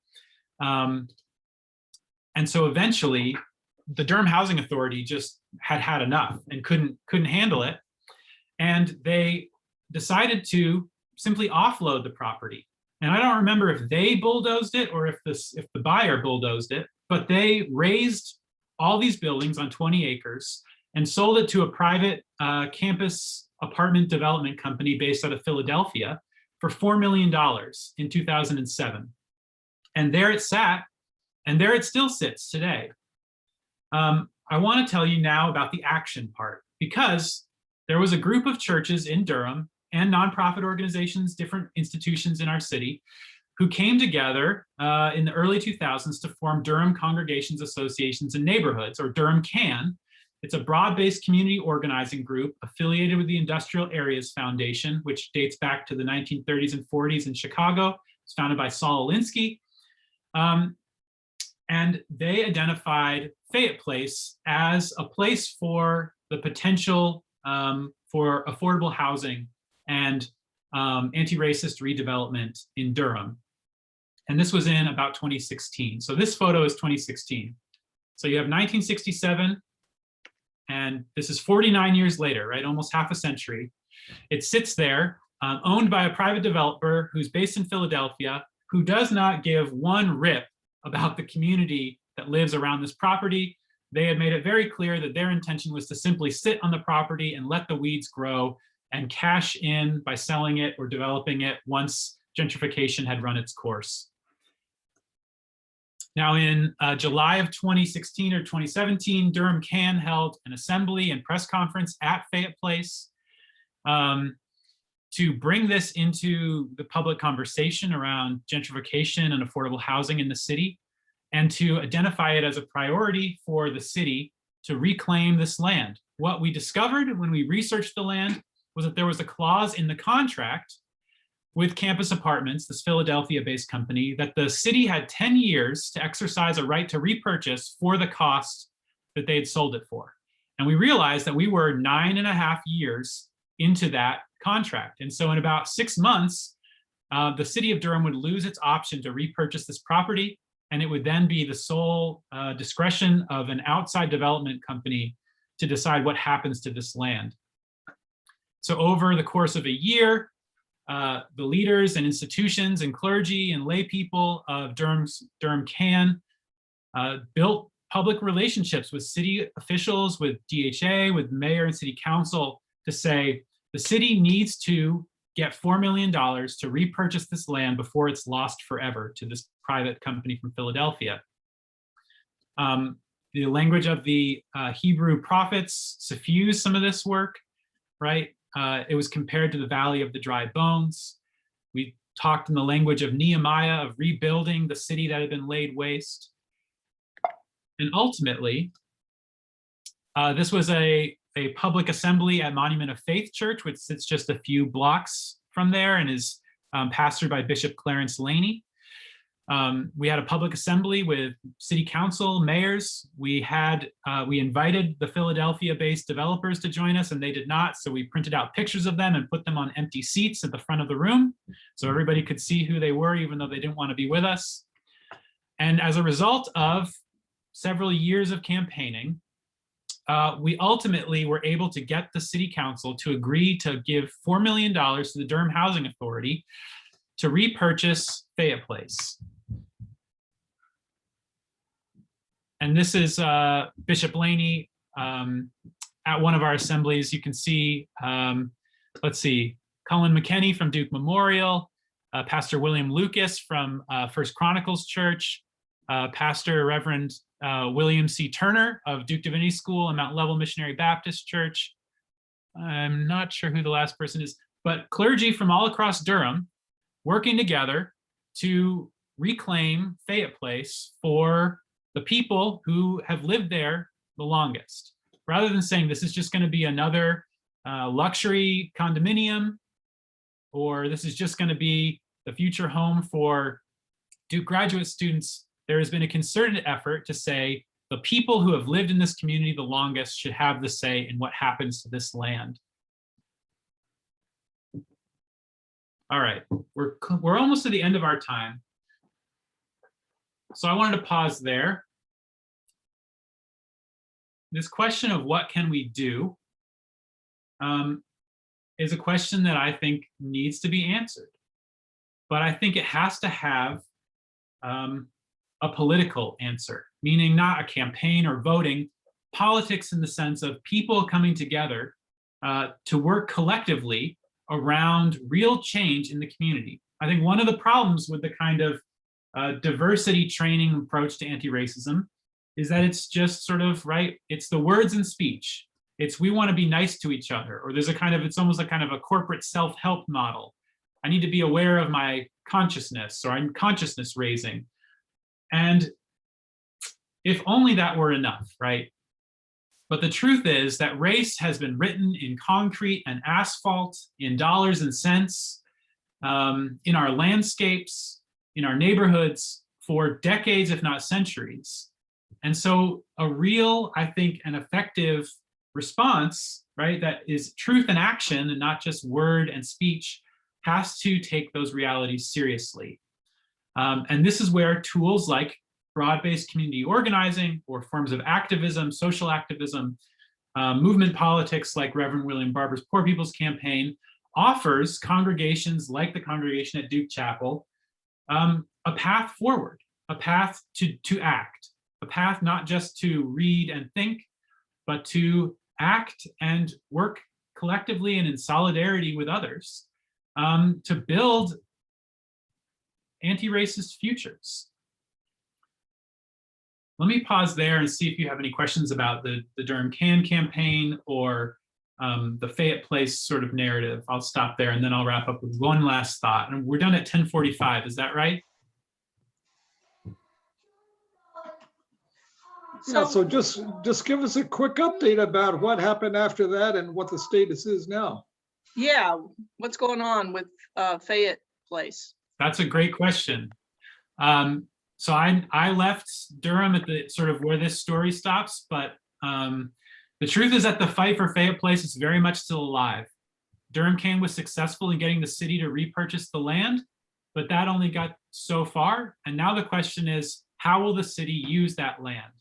And so eventually the Durham Housing Authority just had enough and couldn't handle it. And they decided to simply offload the property. And I don't remember if they bulldozed it or if the buyer bulldozed it, but they raised all these buildings on 20 acres and sold it to a private campus apartment development company based out of Philadelphia for $4 million in 2007. And there it sat, and there it still sits today. I want to tell you now about the action part, because there was a group of churches in Durham and nonprofit organizations, different institutions in our city, who came together in the early 2000s to form Durham Congregations, Associations, and Neighborhoods, or Durham CAN. It's a broad-based community organizing group affiliated with the Industrial Areas Foundation, which dates back to the 1930s and 40s in Chicago. It's founded by Saul Alinsky. And they identified Fayette Place as a place for the potential for affordable housing and anti-racist redevelopment in Durham. And this was in about 2016. So this photo is 2016. So you have 1967, and this is 49 years later, right? Almost half a century. It sits there, owned by a private developer who's based in Philadelphia, who does not give one rip about the community that lives around this property. They had made it very clear that their intention was to simply sit on the property and let the weeds grow and cash in by selling it or developing it once gentrification had run its course. Now in July of 2016 or 2017, Durham CAN held an assembly and press conference at Fayette Place to bring this into the public conversation around gentrification and affordable housing in the city, and to identify it as a priority for the city to reclaim this land. What we discovered when we researched the land was that there was a clause in the contract with Campus Apartments, this Philadelphia-based company, that the city had 10 years to exercise a right to repurchase for the cost that they had sold it for. And we realized that we were 9.5 years into that contract. And so in about 6 months, the city of Durham would lose its option to repurchase this property, and it would then be the sole discretion of an outside development company to decide what happens to this land. So over the course of a year, the leaders and institutions and clergy and lay people of Durham CAN built public relationships with city officials, with DHA, with mayor and city council, to say the city needs to get $4 million to repurchase this land before it's lost forever to this private company from Philadelphia. The language of the Hebrew prophets suffused some of this work, right? It was compared to the Valley of the Dry Bones. We talked in the language of Nehemiah of rebuilding the city that had been laid waste. And ultimately, this was a a public assembly at Monument of Faith Church, which sits just a few blocks from there and is pastored by Bishop Clarence Laney. We had a public assembly with city council, mayors. We invited the Philadelphia-based developers to join us, and they did not. So we printed out pictures of them and put them on empty seats at the front of the room, so everybody could see who they were, even though they didn't want to be with us. And as a result of several years of campaigning, we ultimately were able to get the city council to agree to give $4 million to the Durham Housing Authority to repurchase Fayette Place. And this is Bishop Laney at one of our assemblies. You can see, let's see, Colin McKenney from Duke Memorial, Pastor William Lucas from First Chronicles Church, Pastor Reverend William C. Turner of Duke Divinity School and Mount Level Missionary Baptist Church. I'm not sure who the last person is, but clergy from all across Durham working together to reclaim Fayette Place for the people who have lived there the longest. Rather than saying this is just going to be another luxury condominium, or this is just going to be the future home for Duke graduate students, there has been a concerted effort to say the people who have lived in this community the longest should have the say in what happens to this land. All right, we're almost to the end of our time. So I wanted to pause there. This question of what can we do is a question that I think needs to be answered. But I think it has to have a political answer, meaning not a campaign or voting, politics in the sense of people coming together to work collectively around real change in the community. I think one of the problems with the kind of diversity training approach to anti-racism is that it's just sort of, right, it's the words and speech. It's we want to be nice to each other, or there's a kind of, it's almost a kind of a corporate self-help model. I need to be aware of my consciousness, or I'm consciousness raising. And if only that were enough, right? But the truth is that race has been written in concrete and asphalt, in dollars and cents, in our landscapes, in our neighborhoods for decades, if not centuries. And so a real, I think, an effective response, right, that is truth and action and not just word and speech, has to take those realities seriously. And this is where tools like broad-based community organizing or forms of activism, social activism, movement politics like Reverend William Barber's Poor People's Campaign offers congregations like the congregation at Duke Chapel a path forward, a path to act, a path not just to read and think, but to act and work collectively and in solidarity with others to build anti-racist futures. Let me pause there and see if you have any questions about the Durham Can campaign or the Fayette Place sort of narrative. I'll stop there and then I'll wrap up with one last thought. And we're done at 10:45, is that right? So just give us a quick update about what happened after that and what the status is now. Yeah, what's going on with Fayette Place? That's a great question. So I left Durham at the sort of where this story stops, but the truth is that the fight for Fayette Place is very much still alive. Durham Can was successful in getting the city to repurchase the land, but that only got so far. And now the question is, how will the city use that land?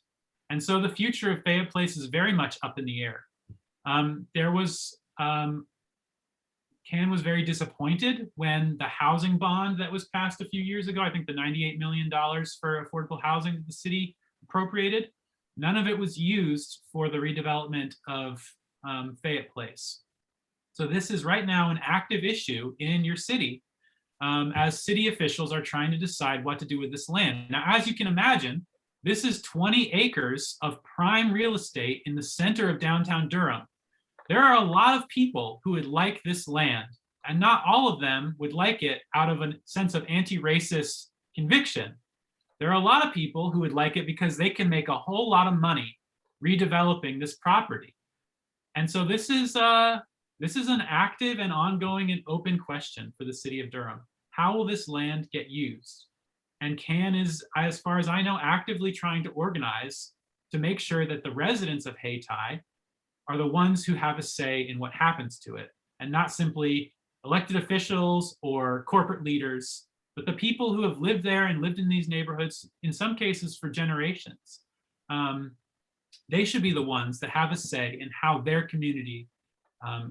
And so the future of Fayette Place is very much up in the air. Can was very disappointed when the housing bond that was passed a few years ago, I think the $98 million for affordable housing that the city appropriated, none of it was used for the redevelopment of Fayette Place. So this is right now an active issue in your city as city officials are trying to decide what to do with this land. Now, as you can imagine, this is 20 acres of prime real estate in the center of downtown Durham. There are a lot of people who would like this land, and not all of them would like it out of a sense of anti-racist conviction. There are a lot of people who would like it because they can make a whole lot of money redeveloping this property. And so this is an active and ongoing and open question for the city of Durham. How will this land get used? And CAN is, as far as I know, actively trying to organize to make sure that the residents of Hayti are the ones who have a say in what happens to it, and not simply elected officials or corporate leaders, but the people who have lived there and lived in these neighborhoods, in some cases for generations. They should be the ones that have a say in how their community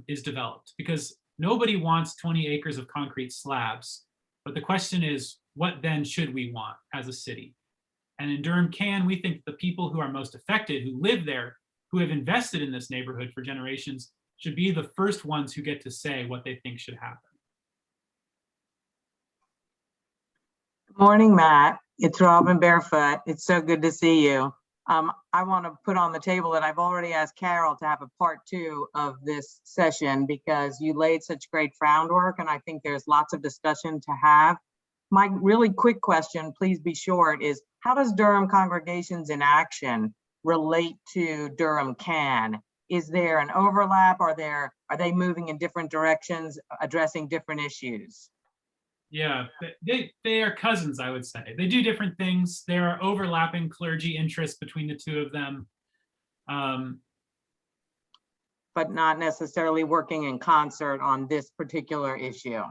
is developed, because nobody wants 20 acres of concrete slabs. But the question is, what then should we want as a city? And in Durham CAN, we think the people who are most affected, who live there, who have invested in this neighborhood for generations, should be the first ones who get to say what they think should happen. Good morning, Matt. It's Robin Barefoot. It's so good to see you. I want to put on the table that I've already asked Carol to have a part 2 of this session because you laid such great groundwork, and I think there's lots of discussion to have. My really quick question, please be short, is how does Durham Congregations in Action relate to Durham CAN? Is there an overlap? Are they moving in different directions, addressing different issues? Yeah, they are cousins, I would say. They do different things. There are overlapping clergy interests between the two of them. But not necessarily working in concert on this particular issue.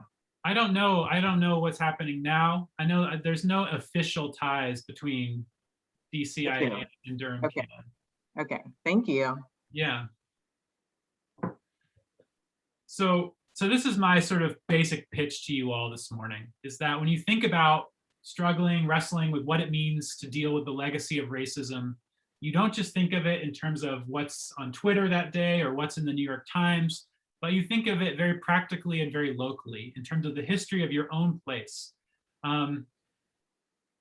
I don't know what's happening now. I know there's no official ties between DCIA and Durham CAN. Okay, thank you. Yeah. So this is my sort of basic pitch to you all this morning, is that when you think about wrestling with what it means to deal with the legacy of racism, you don't just think of it in terms of what's on Twitter that day or what's in the New York Times, but you think of it very practically and very locally in terms of the history of your own place. And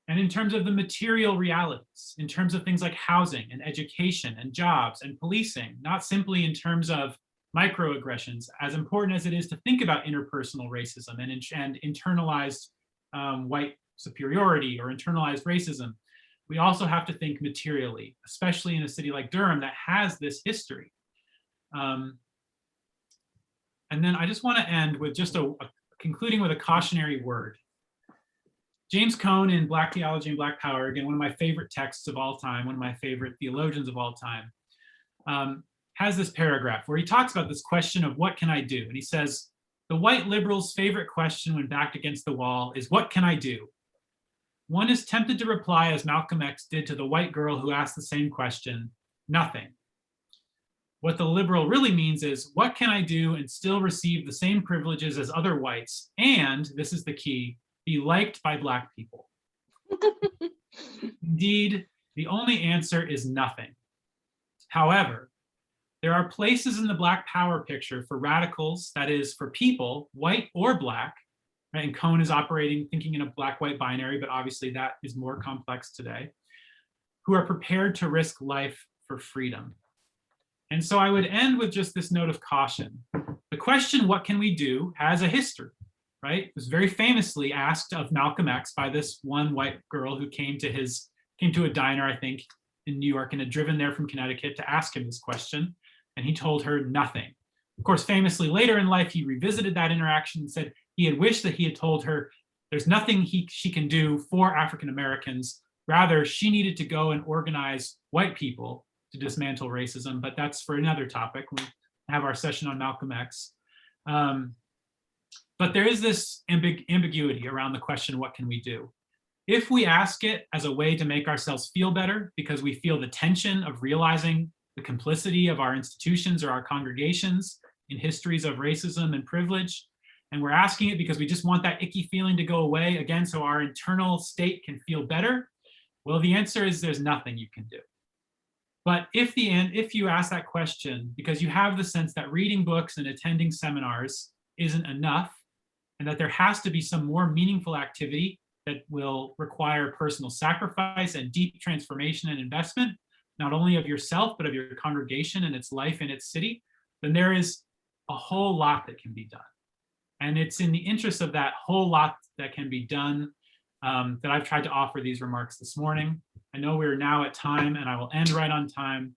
in terms of the material realities, in terms of things like housing and education and jobs and policing, not simply in terms of microaggressions, as important as it is to think about interpersonal racism and internalized white superiority or internalized racism. We also have to think materially, especially in a city like Durham that has this history. And then I just want to end with just concluding with a cautionary word. James Cone in Black Theology and Black Power, again, one of my favorite texts of all time, one of my favorite theologians of all time, has this paragraph where he talks about this question of what can I do? And he says, the white liberal's favorite question when backed against the wall is, what can I do? One is tempted to reply as Malcolm X did to the white girl who asked the same question, nothing. What the liberal really means is, what can I do and still receive the same privileges as other whites? And, this is the key, be liked by Black people. Indeed, the only answer is nothing. However, there are places in the Black power picture for radicals, that is, for people, white or Black, right? And Cone is thinking in a Black-white binary, but obviously that is more complex today, who are prepared to risk life for freedom. And so I would end with just this note of caution. The question, what can we do, has a history, right? It was very famously asked of Malcolm X by this one white girl who came to a diner, I think, in New York and had driven there from Connecticut to ask him this question. And he told her nothing. Of course, famously later in life, he revisited that interaction and said he had wished that he had told her there's nothing she can do for African Americans. Rather, she needed to go and organize white people to dismantle racism, but that's for another topic. We have our session on Malcolm X. But there is this ambiguity around the question, what can we do? If we ask it as a way to make ourselves feel better because we feel the tension of realizing the complicity of our institutions or our congregations in histories of racism and privilege, and we're asking it because we just want that icky feeling to go away, again, so our internal state can feel better, well, the answer is there's nothing you can do. But if you ask that question because you have the sense that reading books and attending seminars isn't enough, and that there has to be some more meaningful activity that will require personal sacrifice and deep transformation and investment, not only of yourself, but of your congregation and its life in its city, then there is a whole lot that can be done. And it's in the interest of that whole lot that can be done that I've tried to offer these remarks this morning. I know we're now at time and I will end right on time.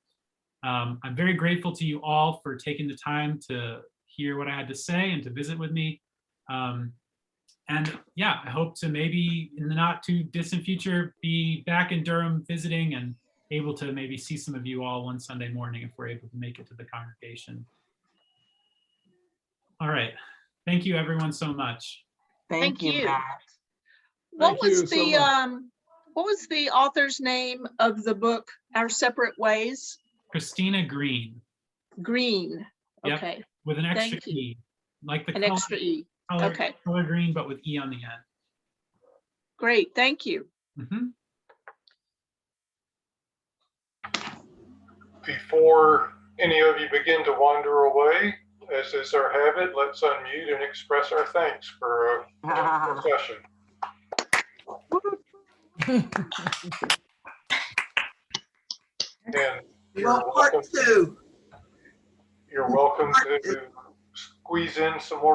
I'm very grateful to you all for taking the time to hear what I had to say and to visit with me. And yeah, I hope to maybe in the not too distant future be back in Durham visiting and able to maybe see some of you all one Sunday morning if we're able to make it to the congregation. All right. Thank you everyone so much. Thank you, Matt. What Thank you was so the much. what was the author's name of the book, Our Separate Ways? Christina Green. Green. Yep. Okay. With an extra Thank you. E, like the An color, extra E. color, Okay. color green, but with E on the end. Great. Thank you. Mhm. Before any of you begin to wander away, as is our habit, let's unmute and express our thanks for a wonderful session. And Well, part two. you're welcome to squeeze in some more